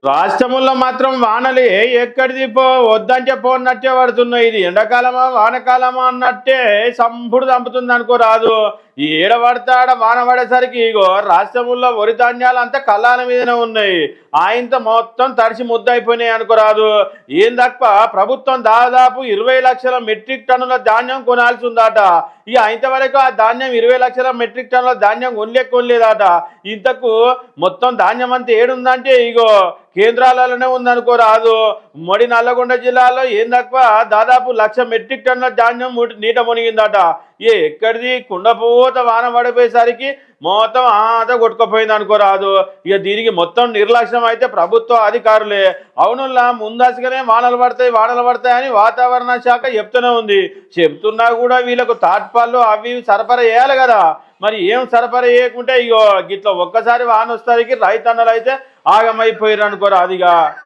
రాష్ట్రముల్లో మాత్రం వానలు ఎక్కడిది వద్దంటే పోన్నట్టే పడుతున్నాయి. ఇది ఎండాకాలమా వానకాలమా అన్నట్టే సంపుడు చంపుతుంది అనుకోరాదు. ఈ ఏడ పడితే ఆడ వాన పడేసరికి ఇగో రాష్ట్రముల్లో వరి ధాన్యాలు అంతా కళ్ళాల మీదనే ఉన్నాయి. ఆయంత మొత్తం తడిసి ముద్దయిపోయినాయి అనుకోరాదు. ఏం తక్కువ ప్రభుత్వం దాదాపు 20 లక్షల మెట్రిక్ టన్నుల ధాన్యం కొనాల్సి ఉందట. ఇక ఇంతవరకు ఆ ధాన్యం 20 లక్షల మెట్రిక్ టన్నుల ధాన్యం కొనలేదట. ఇంతకు మొత్తం ధాన్యం అంతా ఏడుందంటే ఇగో కేంద్రాలలోనే ఉందనుకోరాదు. ఉమ్మడి నల్లగొండ జిల్లాలో ఏం తక్కువ దాదాపు 1 లక్ష మెట్రిక్ టన్నుల ధాన్యం నీట మునిగిందట. ఎక్కడిది కుండపోత వాన పడిపోయేసరికి మొత్తం ఆత కొట్టుకుపోయింది అనుకోరాదు. ఇక దీనికి మొత్తం నిర్లక్ష్యం అయితే ప్రభుత్వ అధికారులే. అవునులా ముందస్తుగానే వానలు పడతాయని వాతావరణ శాఖ చెప్తూనే ఉంది. చెప్తున్నా కూడా వీళ్ళకు తాట్పాళ్ళు అవి సరఫరా చేయాలి కదా. మరి ఏం సరఫరా చేయకుంటే ఇగో గిట్లా ఒక్కసారి వాన వస్తానికి రైతన్నలు అయితే ఆగమైపోయారు అనుకోరా అదిగా.